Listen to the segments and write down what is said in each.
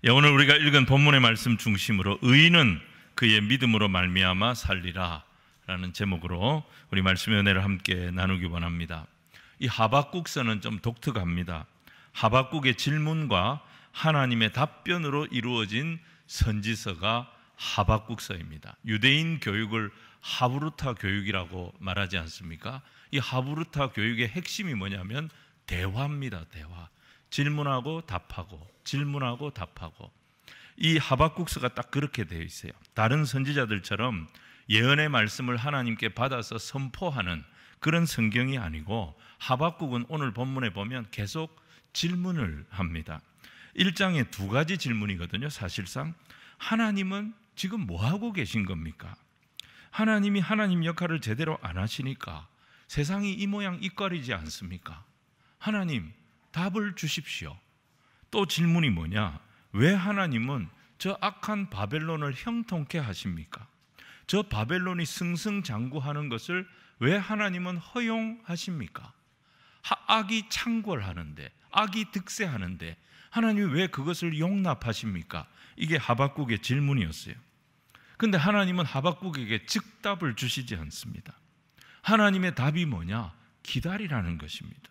오늘 우리가 읽은 본문의 말씀 중심으로 의인은 그의 믿음으로 말미암아 살리라 라는 제목으로 우리 말씀의 은혜를 함께 나누기 원합니다. 이 하박국서는 좀 독특합니다. 하박국의 질문과 하나님의 답변으로 이루어진 선지서가 하박국서입니다. 유대인 교육을 하브루타 교육이라고 말하지 않습니까? 이 하브루타 교육의 핵심이 뭐냐면 대화입니다. 대화. 질문하고 답하고 질문하고 답하고. 이 하박국서가 딱 그렇게 되어 있어요. 다른 선지자들처럼 예언의 말씀을 하나님께 받아서 선포하는 그런 성경이 아니고 하박국은 오늘 본문에 보면 계속 질문을 합니다. 1장에 두 가지 질문이거든요. 사실상 하나님은 지금 뭐하고 계신 겁니까? 하나님이 하나님 역할을 제대로 안 하시니까 세상이 이 모양 이 꼴이지 않습니까? 하나님 답을 주십시오. 또 질문이 뭐냐? 왜 하나님은 저 악한 바벨론을 형통케 하십니까? 저 바벨론이 승승장구하는 것을 왜 하나님은 허용하십니까? 악이 창궐하는데, 악이 득세하는데 하나님이 왜 그것을 용납하십니까? 이게 하박국의 질문이었어요. 그런데 하나님은 하박국에게 즉답을 주시지 않습니다. 하나님의 답이 뭐냐? 기다리라는 것입니다.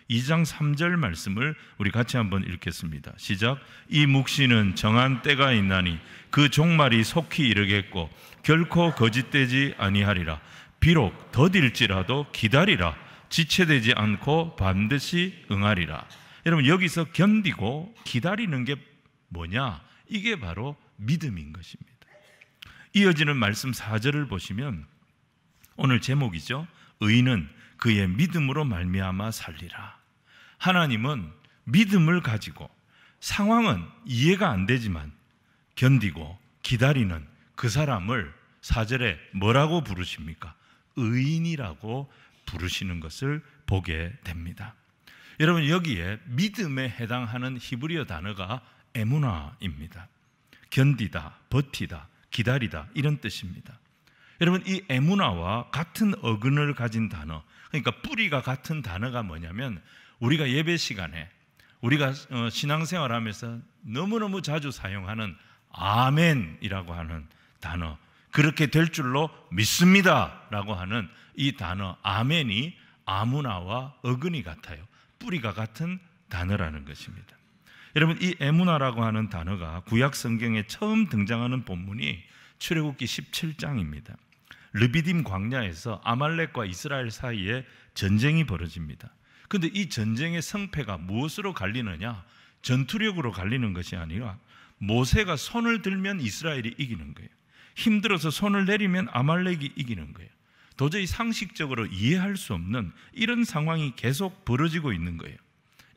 2장 3절 말씀을 우리 같이 한번 읽겠습니다. 시작. 이 묵시는 정한 때가 있나니 그 종말이 속히 이르겠고 결코 거짓되지 아니하리라. 비록 더딜지라도 기다리라. 지체되지 않고 반드시 응하리라. 여러분, 여기서 견디고 기다리는 게 뭐냐? 이게 바로 믿음인 것입니다. 이어지는 말씀 4절을 보시면 오늘 제목이죠. 의인은 그의 믿음으로 말미암아 살리라. 하나님은 믿음을 가지고 상황은 이해가 안 되지만 견디고 기다리는 그 사람을 4절에 뭐라고 부르십니까? 의인이라고 부르시는 것을 보게 됩니다. 여러분, 여기에 믿음에 해당하는 히브리어 단어가 에무나입니다. 견디다, 버티다, 기다리다 이런 뜻입니다. 여러분, 이 에무나와 같은 어근을 가진 단어, 그러니까 뿌리가 같은 단어가 뭐냐면 우리가 예배 시간에 우리가 신앙생활하면서 너무너무 자주 사용하는 아멘이라고 하는 단어, 그렇게 될 줄로 믿습니다 라고 하는 이 단어 아멘이 아무나와 어근이 같아요. 뿌리가 같은 단어라는 것입니다. 여러분, 이 에무나라고 하는 단어가 구약 성경에 처음 등장하는 본문이 출애굽기 17장입니다. 르비딤 광야에서 아말렉과 이스라엘 사이에 전쟁이 벌어집니다. 그런데 이 전쟁의 성패가 무엇으로 갈리느냐? 전투력으로 갈리는 것이 아니라 모세가 손을 들면 이스라엘이 이기는 거예요. 힘들어서 손을 내리면 아말렉이 이기는 거예요. 도저히 상식적으로 이해할 수 없는 이런 상황이 계속 벌어지고 있는 거예요.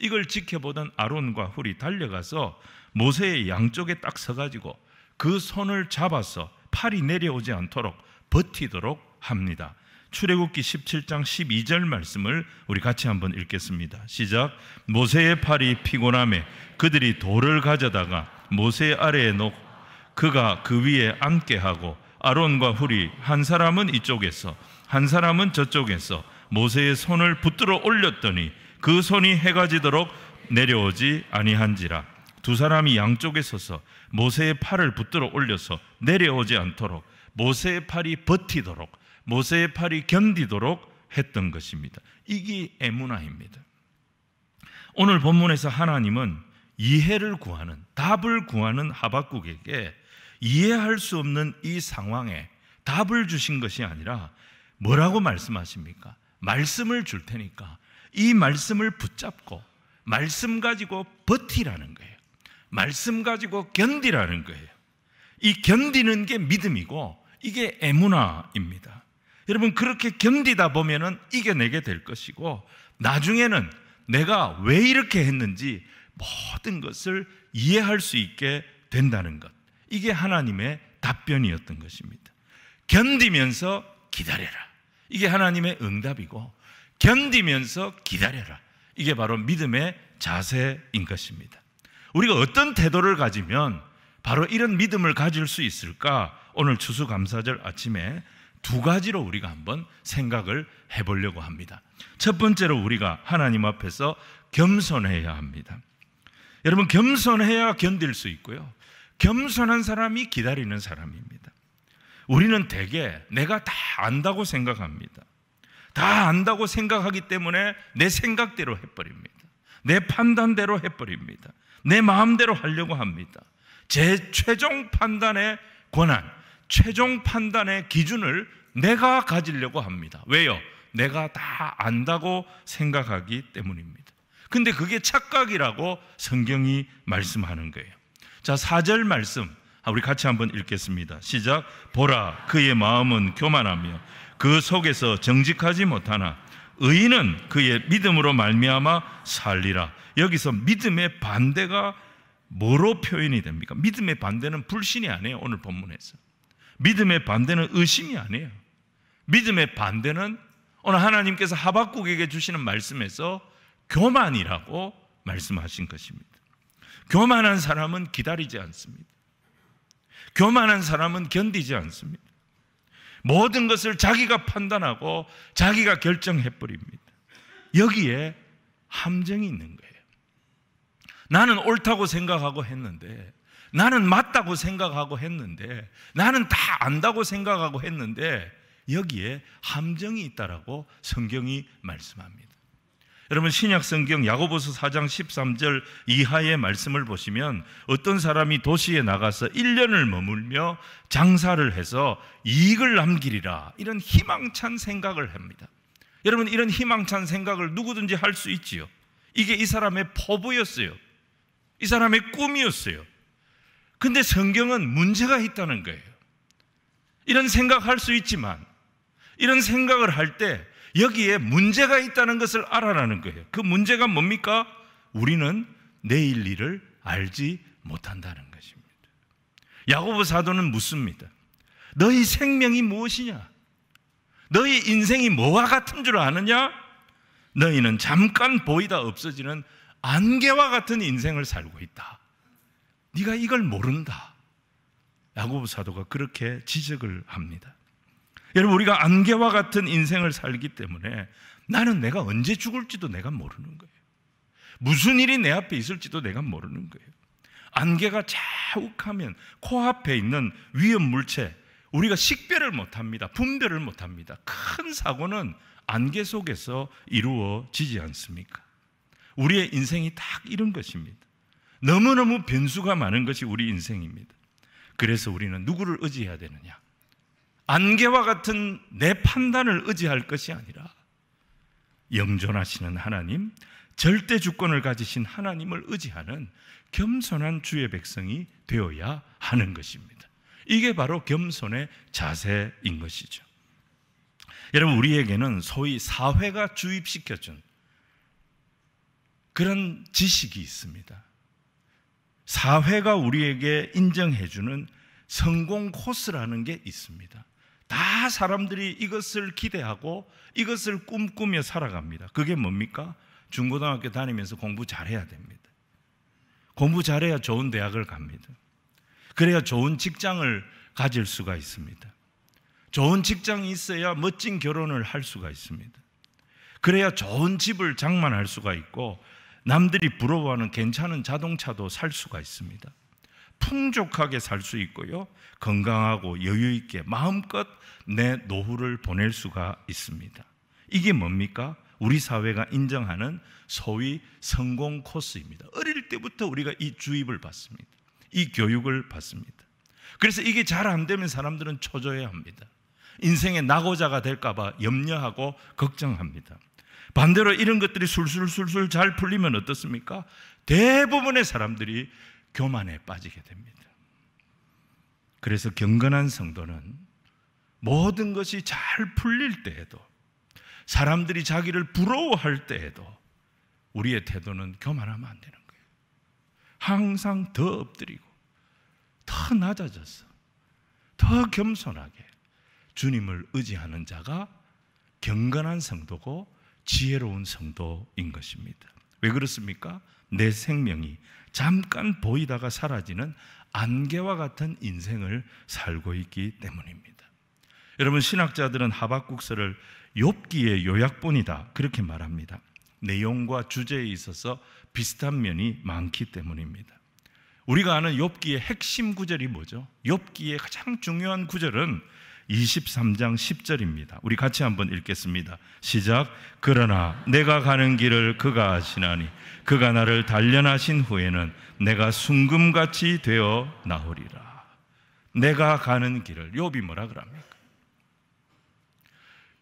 이걸 지켜보던 아론과 훌이 달려가서 모세의 양쪽에 딱 서가지고 그 손을 잡아서 팔이 내려오지 않도록 버티도록 합니다. 출애굽기 17장 12절 말씀을 우리 같이 한번 읽겠습니다. 시작. 모세의 팔이 피곤하매 그들이 돌을 가져다가 모세 아래에 놓고 그가 그 위에 앉게 하고 아론과 훌이 한 사람은 이쪽에서 한 사람은 저쪽에서 모세의 손을 붙들어 올렸더니 그 손이 해가 지도록 내려오지 아니한지라. 두 사람이 양쪽에 서서 모세의 팔을 붙들어 올려서 내려오지 않도록 모세의 팔이 버티도록 모세의 팔이 견디도록 했던 것입니다. 이게 에무나입니다. 오늘 본문에서 하나님은 이해를 구하는, 답을 구하는 하박국에게 이해할 수 없는 이 상황에 답을 주신 것이 아니라 뭐라고 말씀하십니까? 말씀을 줄 테니까 이 말씀을 붙잡고 말씀 가지고 버티라는 거예요. 말씀 가지고 견디라는 거예요. 이 견디는 게 믿음이고 이게 에무나입니다. 여러분, 그렇게 견디다 보면은 이겨내게 될 것이고 나중에는 내가 왜 이렇게 했는지 모든 것을 이해할 수 있게 된다는 것, 이게 하나님의 답변이었던 것입니다. 견디면서 기다려라, 이게 하나님의 응답이고 견디면서 기다려라, 이게 바로 믿음의 자세인 것입니다. 우리가 어떤 태도를 가지면 바로 이런 믿음을 가질 수 있을까? 오늘 추수감사절 아침에 두 가지로 우리가 한번 생각을 해보려고 합니다. 첫 번째로 우리가 하나님 앞에서 겸손해야 합니다. 여러분, 겸손해야 견딜 수 있고요, 겸손한 사람이 기다리는 사람입니다. 우리는 대개 내가 다 안다고 생각합니다. 다 안다고 생각하기 때문에 내 생각대로 해버립니다. 내 판단대로 해버립니다. 내 마음대로 하려고 합니다. 제 최종 판단의 권한, 최종 판단의 기준을 내가 가지려고 합니다. 왜요? 내가 다 안다고 생각하기 때문입니다. 근데 그게 착각이라고 성경이 말씀하는 거예요. 자, 4절 말씀 우리 같이 한번 읽겠습니다. 시작. 보라, 그의 마음은 교만하며 그 속에서 정직하지 못하나 의인은 그의 믿음으로 말미암아 살리라. 여기서 믿음의 반대가 뭐로 표현이 됩니까? 믿음의 반대는 불신이 아니에요. 오늘 본문에서 믿음의 반대는 의심이 아니에요. 믿음의 반대는 오늘 하나님께서 하박국에게 주시는 말씀에서 교만이라고 말씀하신 것입니다. 교만한 사람은 기다리지 않습니다. 교만한 사람은 견디지 않습니다. 모든 것을 자기가 판단하고 자기가 결정해버립니다. 여기에 함정이 있는 거예요. 나는 옳다고 생각하고 했는데, 나는 맞다고 생각하고 했는데, 나는 다 안다고 생각하고 했는데 여기에 함정이 있다라고 성경이 말씀합니다. 여러분, 신약 성경 야고보서 4장 13절 이하의 말씀을 보시면 어떤 사람이 도시에 나가서 1년을 머물며 장사를 해서 이익을 남기리라, 이런 희망찬 생각을 합니다. 여러분, 이런 희망찬 생각을 누구든지 할 수 있지요. 이게 이 사람의 포부였어요. 이 사람의 꿈이었어요. 근데 성경은 문제가 있다는 거예요. 이런 생각할 수 있지만 이런 생각을 할 때 여기에 문제가 있다는 것을 알아라는 거예요. 그 문제가 뭡니까? 우리는 내일 일을 알지 못한다는 것입니다. 야고보 사도는 묻습니다. 너희 생명이 무엇이냐? 너희 인생이 뭐와 같은 줄 아느냐? 너희는 잠깐 보이다 없어지는 안개와 같은 인생을 살고 있다. 네가 이걸 모른다. 야고보 사도가 그렇게 지적을 합니다. 여러분, 우리가 안개와 같은 인생을 살기 때문에 나는 내가 언제 죽을지도 내가 모르는 거예요. 무슨 일이 내 앞에 있을지도 내가 모르는 거예요. 안개가 자욱하면 코앞에 있는 위험 물체, 우리가 식별을 못합니다. 분별을 못합니다. 큰 사고는 안개 속에서 이루어지지 않습니까? 우리의 인생이 딱 이런 것입니다. 너무너무 변수가 많은 것이 우리 인생입니다. 그래서 우리는 누구를 의지해야 되느냐? 안개와 같은 내 판단을 의지할 것이 아니라 영존하시는 하나님, 절대 주권을 가지신 하나님을 의지하는 겸손한 주의 백성이 되어야 하는 것입니다. 이게 바로 겸손의 자세인 것이죠. 여러분, 우리에게는 소위 사회가 주입시켜준 그런 지식이 있습니다. 사회가 우리에게 인정해주는 성공 코스라는 게 있습니다. 다 사람들이 이것을 기대하고 이것을 꿈꾸며 살아갑니다. 그게 뭡니까? 중고등학교 다니면서 공부 잘해야 됩니다. 공부 잘해야 좋은 대학을 갑니다. 그래야 좋은 직장을 가질 수가 있습니다. 좋은 직장이 있어야 멋진 결혼을 할 수가 있습니다. 그래야 좋은 집을 장만할 수가 있고 남들이 부러워하는 괜찮은 자동차도 살 수가 있습니다. 풍족하게 살 수 있고요, 건강하고 여유 있게 마음껏 내 노후를 보낼 수가 있습니다. 이게 뭡니까? 우리 사회가 인정하는 소위 성공 코스입니다. 어릴 때부터 우리가 이 주입을 받습니다. 이 교육을 받습니다. 그래서 이게 잘 안 되면 사람들은 초조해합니다. 인생의 낙오자가 될까 봐 염려하고 걱정합니다. 반대로 이런 것들이 술술술술 잘 풀리면 어떻습니까? 대부분의 사람들이 교만에 빠지게 됩니다. 그래서 경건한 성도는 모든 것이 잘 풀릴 때에도, 사람들이 자기를 부러워할 때에도 우리의 태도는 교만하면 안 되는 거예요. 항상 더 엎드리고 더 낮아져서 더 겸손하게 주님을 의지하는 자가 경건한 성도고 지혜로운 성도인 것입니다. 왜 그렇습니까? 내 생명이 잠깐 보이다가 사라지는 안개와 같은 인생을 살고 있기 때문입니다. 여러분, 신학자들은 하박국서를 욥기의 요약본이다 그렇게 말합니다. 내용과 주제에 있어서 비슷한 면이 많기 때문입니다. 우리가 아는 욥기의 핵심 구절이 뭐죠? 욥기의 가장 중요한 구절은 23장 10절입니다. 우리 같이 한번 읽겠습니다. 시작. 그러나 내가 가는 길을 그가 아시나니 그가 나를 단련하신 후에는 내가 순금같이 되어 나오리라. 내가 가는 길을, 욥이 뭐라 그럽니까?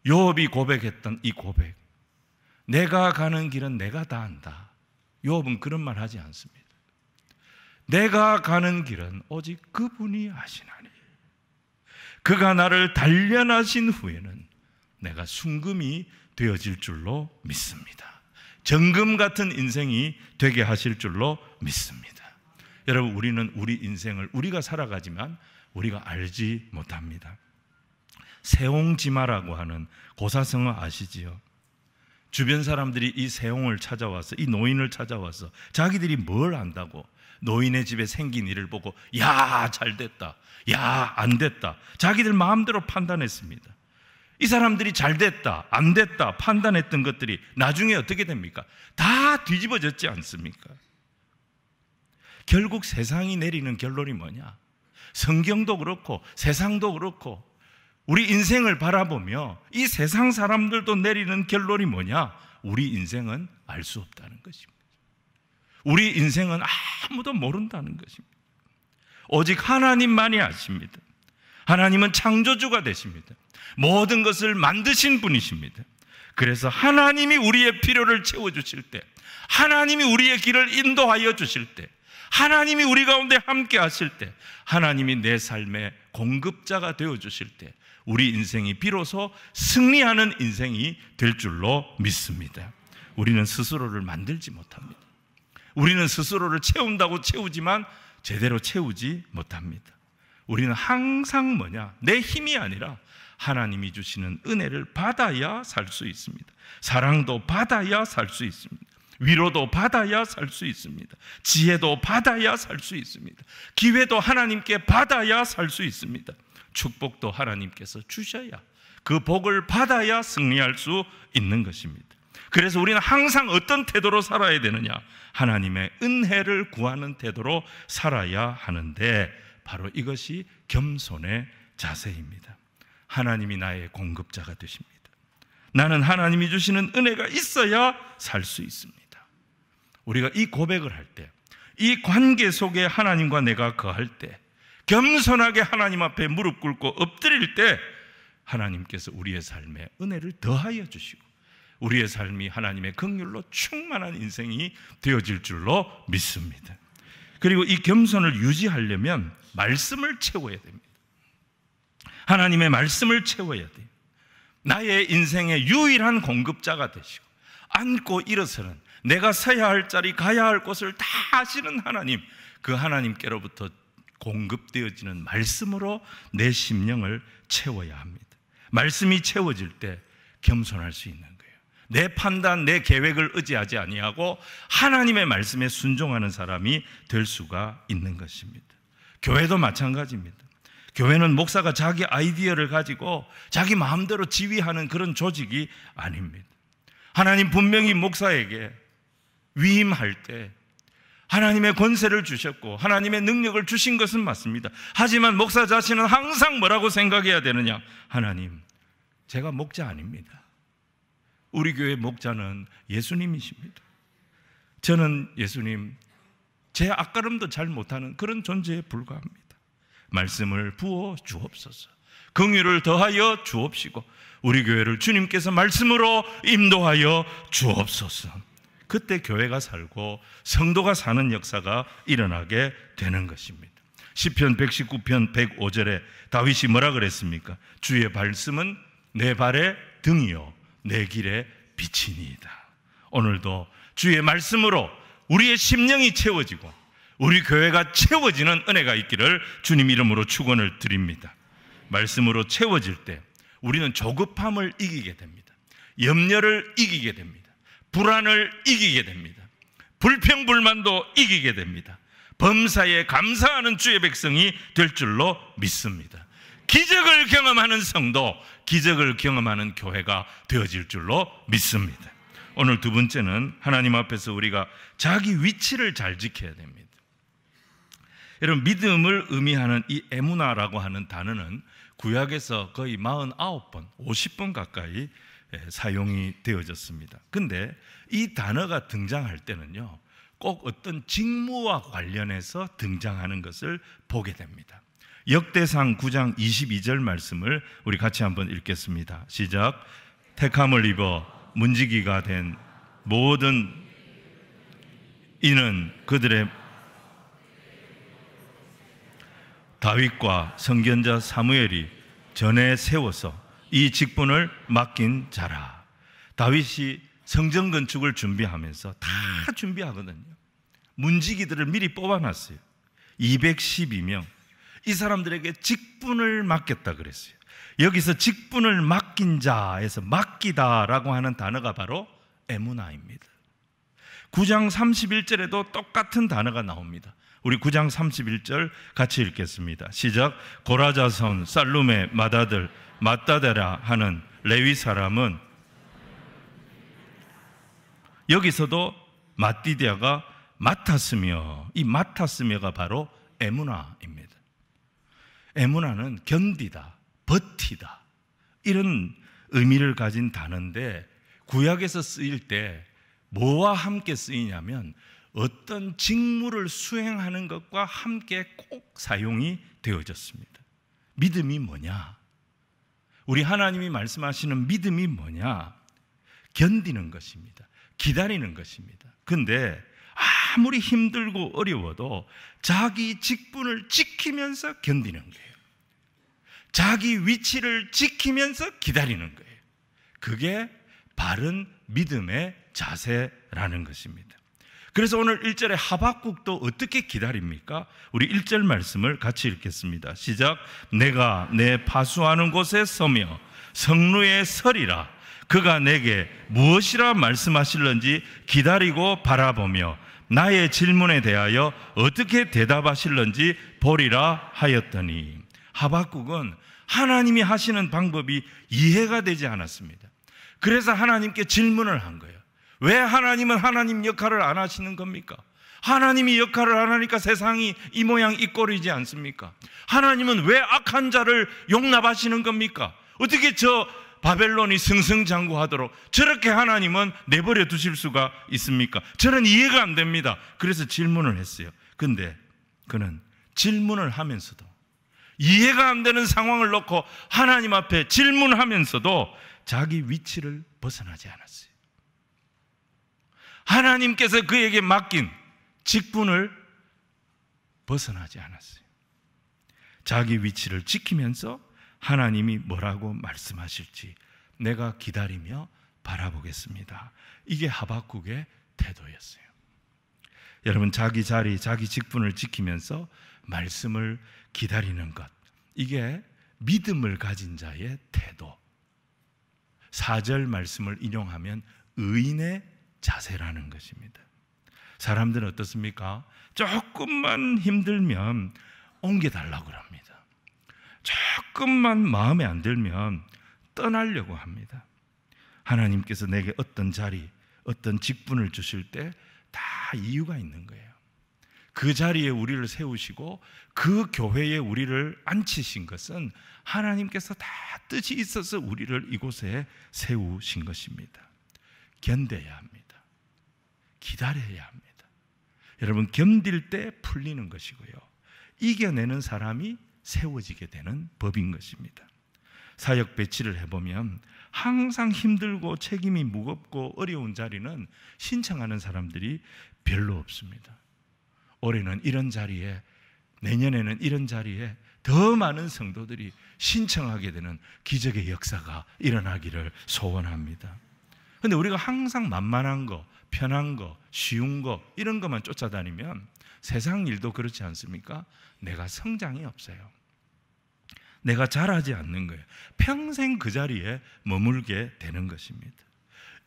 욥이 고백했던 이 고백, 내가 가는 길은 내가 다 안다. 욥은 그런 말 하지 않습니다. 내가 가는 길은 오직 그분이 아시나니 그가 나를 단련하신 후에는 내가 순금이 되어질 줄로 믿습니다. 정금 같은 인생이 되게 하실 줄로 믿습니다. 여러분, 우리는 우리 인생을 우리가 살아가지만 우리가 알지 못합니다. 세옹지마라고 하는 고사성어 아시지요? 주변 사람들이 이 세옹을 찾아와서, 이 노인을 찾아와서 자기들이 뭘 안다고 노인의 집에 생긴 일을 보고 야, 잘 됐다, 야, 안 됐다, 자기들 마음대로 판단했습니다. 이 사람들이 잘 됐다, 안 됐다 판단했던 것들이 나중에 어떻게 됩니까? 다 뒤집어졌지 않습니까? 결국 세상이 내리는 결론이 뭐냐? 성경도 그렇고 세상도 그렇고 우리 인생을 바라보며 이 세상 사람들도 내리는 결론이 뭐냐? 우리 인생은 알 수 없다는 것입니다. 우리 인생은 아무도 모른다는 것입니다. 오직 하나님만이 아십니다. 하나님은 창조주가 되십니다. 모든 것을 만드신 분이십니다. 그래서 하나님이 우리의 필요를 채워주실 때, 하나님이 우리의 길을 인도하여 주실 때, 하나님이 우리 가운데 함께 하실 때, 하나님이 내 삶의 공급자가 되어주실 때 우리 인생이 비로소 승리하는 인생이 될 줄로 믿습니다. 우리는 스스로를 만들지 못합니다. 우리는 스스로를 채운다고 채우지만 제대로 채우지 못합니다. 우리는 항상 뭐냐? 내 힘이 아니라 하나님이 주시는 은혜를 받아야 살 수 있습니다. 사랑도 받아야 살 수 있습니다. 위로도 받아야 살 수 있습니다. 지혜도 받아야 살 수 있습니다. 기회도 하나님께 받아야 살 수 있습니다. 축복도 하나님께서 주셔야, 그 복을 받아야 승리할 수 있는 것입니다. 그래서 우리는 항상 어떤 태도로 살아야 되느냐? 하나님의 은혜를 구하는 태도로 살아야 하는데, 바로 이것이 겸손의 자세입니다. 하나님이 나의 공급자가 되십니다. 나는 하나님이 주시는 은혜가 있어야 살 수 있습니다. 우리가 이 고백을 할 때, 이 관계 속에 하나님과 내가 거할 때, 겸손하게 하나님 앞에 무릎 꿇고 엎드릴 때 하나님께서 우리의 삶에 은혜를 더하여 주시고 우리의 삶이 하나님의 긍휼로 충만한 인생이 되어질 줄로 믿습니다. 그리고 이 겸손을 유지하려면 말씀을 채워야 됩니다. 하나님의 말씀을 채워야 돼요. 나의 인생의 유일한 공급자가 되시고 앉고 일어서는 내가 서야 할 자리, 가야 할 곳을 다 아시는 하나님, 그 하나님께로부터 공급되어지는 말씀으로 내 심령을 채워야 합니다. 말씀이 채워질 때 겸손할 수 있는 거예요. 내 판단, 내 계획을 의지하지 아니하고 하나님의 말씀에 순종하는 사람이 될 수가 있는 것입니다. 교회도 마찬가지입니다. 교회는 목사가 자기 아이디어를 가지고 자기 마음대로 지휘하는 그런 조직이 아닙니다. 하나님 분명히 목사에게 위임할 때 하나님의 권세를 주셨고 하나님의 능력을 주신 것은 맞습니다. 하지만 목사 자신은 항상 뭐라고 생각해야 되느냐? 하나님, 제가 목자 아닙니다. 우리 교회 목자는 예수님이십니다. 저는 예수님, 제 앞가름도 잘 못하는 그런 존재에 불과합니다. 말씀을 부어 주옵소서. 긍휼을 더하여 주옵시고 우리 교회를 주님께서 말씀으로 인도하여 주옵소서. 그때 교회가 살고 성도가 사는 역사가 일어나게 되는 것입니다. 시편 119편 105절에 다윗이 뭐라 그랬습니까? 주의 말씀은 내 발의 등이요 내 길의 빛이니이다. 오늘도 주의 말씀으로 우리의 심령이 채워지고 우리 교회가 채워지는 은혜가 있기를 주님 이름으로 축원을 드립니다. 말씀으로 채워질 때 우리는 조급함을 이기게 됩니다. 염려를 이기게 됩니다. 불안을 이기게 됩니다. 불평불만도 이기게 됩니다. 범사에 감사하는 주의 백성이 될 줄로 믿습니다. 기적을 경험하는 성도, 기적을 경험하는 교회가 되어질 줄로 믿습니다. 오늘 두 번째는 하나님 앞에서 우리가 자기 위치를 잘 지켜야 됩니다. 여러분, 믿음을 의미하는 이 에무나라고 하는 단어는 구약에서 거의 49번, 50번 가까이 사용이 되어졌습니다. 근데 이 단어가 등장할 때는요, 꼭 어떤 직무와 관련해서 등장하는 것을 보게 됩니다. 역대상 9장 22절 말씀을 우리 같이 한번 읽겠습니다. 시작. 택함을 입어 문지기가 된 모든 이는 그들의 다윗과 선견자 사무엘이 전에 세워서 이 직분을 맡긴 자라. 다윗이 성전 건축을 준비하면서 다 준비하거든요. 문지기들을 미리 뽑아놨어요. 212명. 이 사람들에게 직분을 맡겼다 그랬어요. 여기서 직분을 맡긴 자에서 맡기다라고 하는 단어가 바로 에무나입니다. 9장 31절에도 똑같은 단어가 나옵니다. 우리 9장 31절 같이 읽겠습니다. 시작. 고라자손 살룸의 맏아들 맏다데라 하는 레위 사람은, 여기서도 맏디디아가 맡았으며, 이 맡았으며가 바로 에무나입니다. 에무나는 견디다, 버티다, 이런 의미를 가진 단어인데 구약에서 쓰일 때 뭐와 함께 쓰이냐면 어떤 직무를 수행하는 것과 함께 꼭 사용이 되어졌습니다. 믿음이 뭐냐? 우리 하나님이 말씀하시는 믿음이 뭐냐? 견디는 것입니다. 기다리는 것입니다. 근데 아무리 힘들고 어려워도 자기 직분을 지키면서 견디는 거예요. 자기 위치를 지키면서 기다리는 거예요. 그게 바른 믿음의 자세라는 것입니다. 그래서 오늘 1절에 하박국도 어떻게 기다립니까? 우리 1절 말씀을 같이 읽겠습니다. 시작. 내가 내 파수하는 곳에 서며 성루에 서리라. 그가 내게 무엇이라 말씀하실런지 기다리고 바라보며 나의 질문에 대하여 어떻게 대답하실런지 보리라 하였더니, 하박국은 하나님이 하시는 방법이 이해가 되지 않았습니다. 그래서 하나님께 질문을 한 거예요. 왜 하나님은 하나님 역할을 안 하시는 겁니까? 하나님이 역할을 안 하니까 세상이 이 모양 이 꼴이지 않습니까? 하나님은 왜 악한 자를 용납하시는 겁니까? 어떻게 저 바벨론이 승승장구하도록 저렇게 하나님은 내버려 두실 수가 있습니까? 저는 이해가 안 됩니다. 그래서 질문을 했어요. 근데 그는 질문을 하면서도, 이해가 안 되는 상황을 놓고 하나님 앞에 질문하면서도 자기 위치를 벗어나지 않았어요. 하나님께서 그에게 맡긴 직분을 벗어나지 않았어요. 자기 위치를 지키면서 하나님이 뭐라고 말씀하실지 내가 기다리며 바라보겠습니다. 이게 하박국의 태도였어요. 여러분, 자기 자리, 자기 직분을 지키면서 말씀을 기다리는 것, 이게 믿음을 가진 자의 태도. 4절 말씀을 인용하면 의인의 자세라는 것입니다. 사람들은 어떻습니까? 조금만 힘들면 옮겨달라고 합니다. 조금만 마음에 안 들면 떠나려고 합니다. 하나님께서 내게 어떤 자리, 어떤 직분을 주실 때 다 이유가 있는 거예요. 그 자리에 우리를 세우시고 그 교회에 우리를 앉히신 것은 하나님께서 다 뜻이 있어서 우리를 이곳에 세우신 것입니다. 견뎌야 합니다. 기다려야 합니다. 여러분, 견딜 때 풀리는 것이고요, 이겨내는 사람이 세워지게 되는 법인 것입니다. 사역 배치를 해보면 항상 힘들고 책임이 무겁고 어려운 자리는 신청하는 사람들이 별로 없습니다. 올해는 이런 자리에, 내년에는 이런 자리에 더 많은 성도들이 신청하게 되는 기적의 역사가 일어나기를 소원합니다. 그런데 우리가 항상 만만한 거, 편한 거, 쉬운 거, 이런 것만 쫓아다니면 세상 일도 그렇지 않습니까? 내가 성장이 없어요. 내가 자라지 않는 거예요. 평생 그 자리에 머물게 되는 것입니다.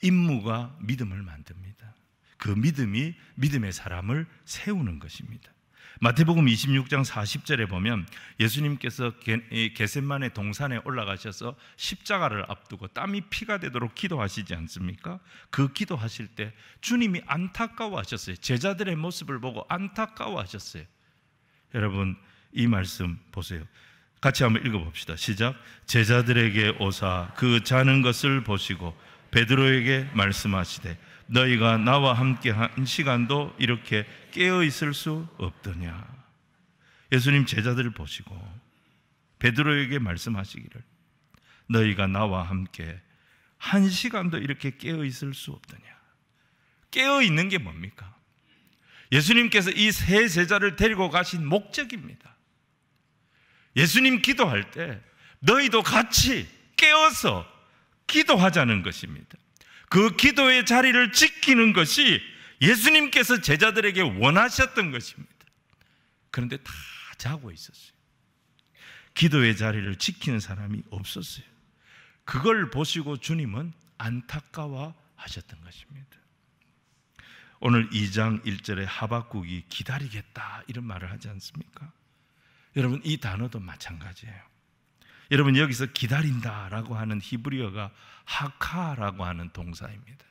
임무가 믿음을 만듭니다. 그 믿음이 믿음의 사람을 세우는 것입니다. 마태복음 26장 40절에 보면 예수님께서 겟세마네 동산에 올라가셔서 십자가를 앞두고 땀이 피가 되도록 기도하시지 않습니까? 그 기도하실 때 주님이 안타까워하셨어요. 제자들의 모습을 보고 안타까워하셨어요. 여러분, 이 말씀 보세요. 같이 한번 읽어봅시다. 시작. 제자들에게 오사 그 자는 것을 보시고 베드로에게 말씀하시되 너희가 나와 함께 한 시간도 이렇게 깨어 있을 수 없더냐. 예수님 제자들을 보시고 베드로에게 말씀하시기를 너희가 나와 함께 한 시간도 이렇게 깨어 있을 수 없더냐. 깨어 있는 게 뭡니까? 예수님께서 이 세 제자를 데리고 가신 목적입니다. 예수님 기도할 때 너희도 같이 깨어서 기도하자는 것입니다. 그 기도의 자리를 지키는 것이 예수님께서 제자들에게 원하셨던 것입니다. 그런데 다 자고 있었어요. 기도의 자리를 지키는 사람이 없었어요. 그걸 보시고 주님은 안타까워하셨던 것입니다. 오늘 2장 1절에 하박국이 기다리겠다 이런 말을 하지 않습니까? 여러분, 이 단어도 마찬가지예요. 여러분, 여기서 기다린다라고 하는 히브리어가 하카라고 하는 동사입니다.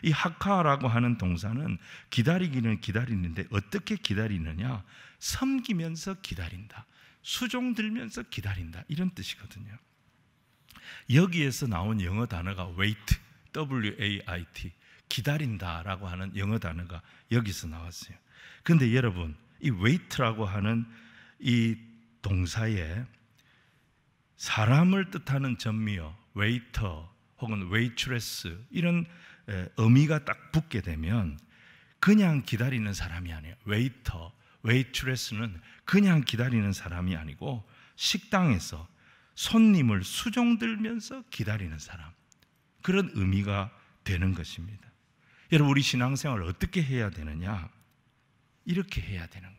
이 하카라고 하는 동사는 기다리기는 기다리는데 어떻게 기다리느냐? 섬기면서 기다린다, 수종 들면서 기다린다, 이런 뜻이거든요. 여기에서 나온 영어 단어가 wait, W-A-I-T, 기다린다라고 하는 영어 단어가 여기서 나왔어요. 그런데 여러분, 이 wait라고 하는 이 동사에 사람을 뜻하는 전미어 웨이터 혹은 웨이트레스 이런 의미가 딱 붙게 되면 그냥 기다리는 사람이 아니에요. 웨이터, 웨이트레스는 그냥 기다리는 사람이 아니고 식당에서 손님을 수종 들면서 기다리는 사람, 그런 의미가 되는 것입니다. 여러분, 우리 신앙생활을 어떻게 해야 되느냐? 이렇게 해야 되는 거예요.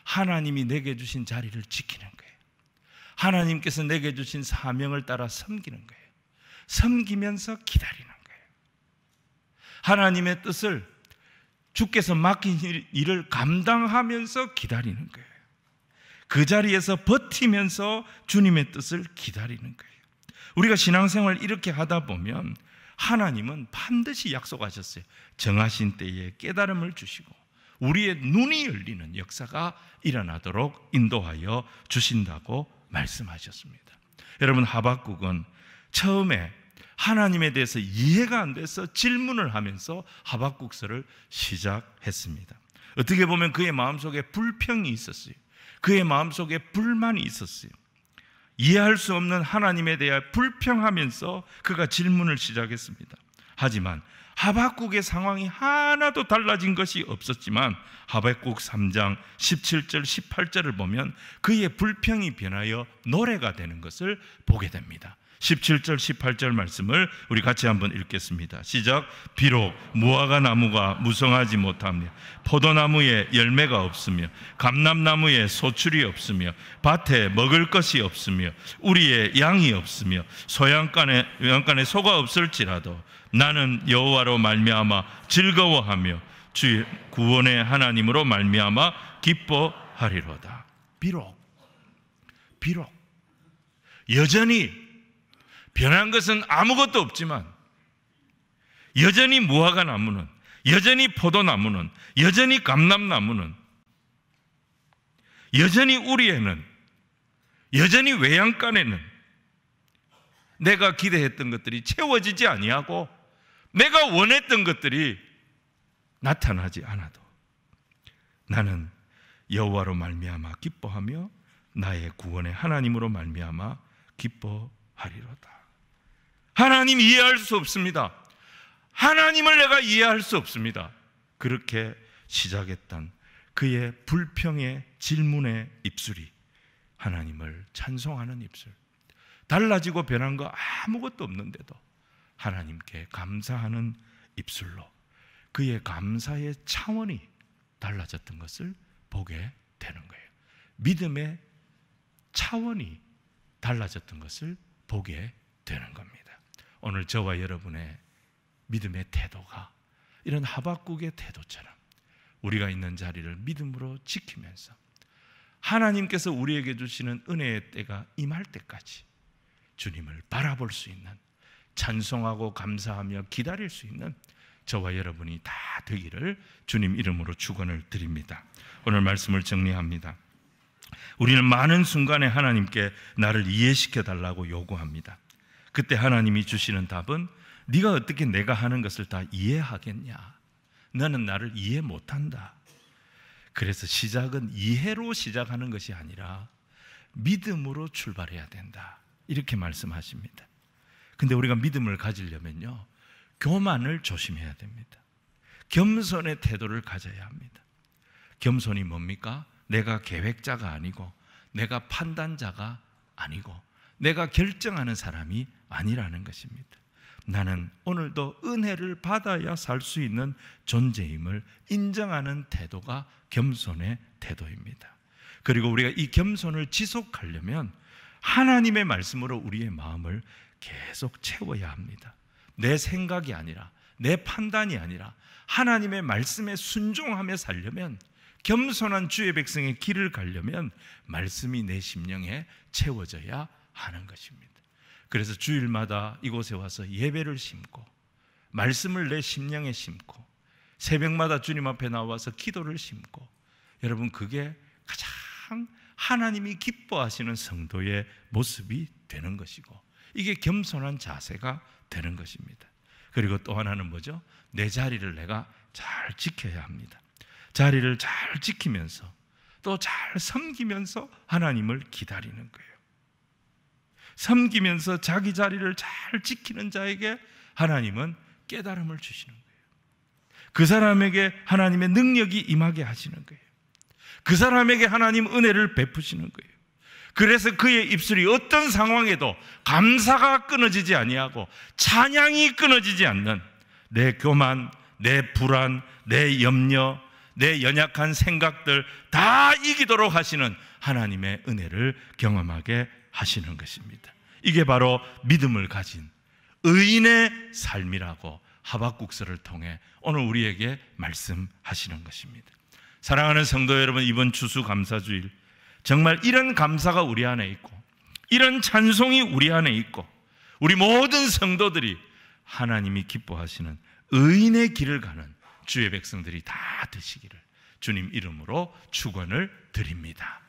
하나님이 내게 주신 자리를 지키는 거예요. 하나님께서 내게 주신 사명을 따라 섬기는 거예요. 섬기면서 기다리는 거예요. 하나님의 뜻을 주께서 맡긴 일을 감당하면서 기다리는 거예요. 그 자리에서 버티면서 주님의 뜻을 기다리는 거예요. 우리가 신앙생활을 이렇게 하다 보면 하나님은 반드시 약속하셨어요. 정하신 때에 깨달음을 주시고 우리의 눈이 열리는 역사가 일어나도록 인도하여 주신다고 말씀하셨습니다. 여러분, 하박국은 처음에 하나님에 대해서 이해가 안 돼서 질문을 하면서 하박국서를 시작했습니다. 어떻게 보면 그의 마음속에 불평이 있었어요. 그의 마음속에 불만이 있었어요. 이해할 수 없는 하나님에 대해 불평하면서 그가 질문을 시작했습니다. 하지만 하박국의 상황이 하나도 달라진 것이 없었지만 하박국 3장 17절 18절을 보면 그의 불평이 변하여 노래가 되는 것을 보게 됩니다. 17절 18절 말씀을 우리 같이 한번 읽겠습니다. 시작. 비록 무화과 나무가 무성하지 못하며 포도나무에 열매가 없으며 감람나무에 소출이 없으며 밭에 먹을 것이 없으며 우리의 양이 없으며 소양간에 소가 없을지라도 나는 여호와로 말미암아 즐거워하며 주의 구원의 하나님으로 말미암아 기뻐하리로다. 비록 여전히 변한 것은 아무것도 없지만 여전히 무화과 나무는, 여전히 포도나무는, 여전히 감람나무는, 여전히 우리에는, 여전히 외양간에는 내가 기대했던 것들이 채워지지 아니하고 내가 원했던 것들이 나타나지 않아도 나는 여호와로 말미암아 기뻐하며 나의 구원의 하나님으로 말미암아 기뻐하리로다. 하나님 이해할 수 없습니다. 하나님을 내가 이해할 수 없습니다. 그렇게 시작했던 그의 불평의 질문의 입술이 하나님을 찬송하는 입술, 달라지고 변한 거 아무것도 없는데도 하나님께 감사하는 입술로 그의 감사의 차원이 달라졌던 것을 보게 되는 거예요. 믿음의 차원이 달라졌던 것을 보게 되는 겁니다. 오늘 저와 여러분의 믿음의 태도가 이런 하박국의 태도처럼 우리가 있는 자리를 믿음으로 지키면서 하나님께서 우리에게 주시는 은혜의 때가 임할 때까지 주님을 바라볼 수 있는, 찬송하고 감사하며 기다릴 수 있는 저와 여러분이 다 되기를 주님 이름으로 축원을 드립니다. 오늘 말씀을 정리합니다. 우리는 많은 순간에 하나님께 나를 이해시켜 달라고 요구합니다. 그때 하나님이 주시는 답은 네가 어떻게 내가 하는 것을 다 이해하겠냐? 너는 나를 이해 못한다. 그래서 시작은 이해로 시작하는 것이 아니라 믿음으로 출발해야 된다, 이렇게 말씀하십니다. 근데 우리가 믿음을 가지려면요, 교만을 조심해야 됩니다. 겸손의 태도를 가져야 합니다. 겸손이 뭡니까? 내가 계획자가 아니고, 내가 판단자가 아니고, 내가 결정하는 사람이 아니라는 것입니다. 나는 오늘도 은혜를 받아야 살 수 있는 존재임을 인정하는 태도가 겸손의 태도입니다. 그리고 우리가 이 겸손을 지속하려면 하나님의 말씀으로 우리의 마음을 계속 채워야 합니다. 내 생각이 아니라, 내 판단이 아니라 하나님의 말씀에 순종하며 살려면, 겸손한 주의 백성의 길을 가려면 말씀이 내 심령에 채워져야 하는 것입니다. 그래서 주일마다 이곳에 와서 예배를 심고 말씀을 내 심령에 심고 새벽마다 주님 앞에 나와서 기도를 심고, 여러분, 그게 가장 하나님이 기뻐하시는 성도의 모습이 되는 것이고, 이게 겸손한 자세가 되는 것입니다. 그리고 또 하나는 뭐죠? 내 자리를 내가 잘 지켜야 합니다. 자리를 잘 지키면서 또 잘 섬기면서 하나님을 기다리는 거예요. 섬기면서 자기 자리를 잘 지키는 자에게 하나님은 깨달음을 주시는 거예요. 그 사람에게 하나님의 능력이 임하게 하시는 거예요. 그 사람에게 하나님 은혜를 베푸시는 거예요. 그래서 그의 입술이 어떤 상황에도 감사가 끊어지지 아니하고 찬양이 끊어지지 않는, 내 교만, 내 불안, 내 염려, 내 연약한 생각들 다 이기도록 하시는 하나님의 은혜를 경험하게 하시는 것입니다. 이게 바로 믿음을 가진 의인의 삶이라고 하박국서를 통해 오늘 우리에게 말씀하시는 것입니다. 사랑하는 성도 여러분, 이번 추수감사주일 정말 이런 감사가 우리 안에 있고, 이런 찬송이 우리 안에 있고, 우리 모든 성도들이 하나님이 기뻐하시는 의인의 길을 가는 주의 백성들이 다 되시기를 주님 이름으로 축원을 드립니다.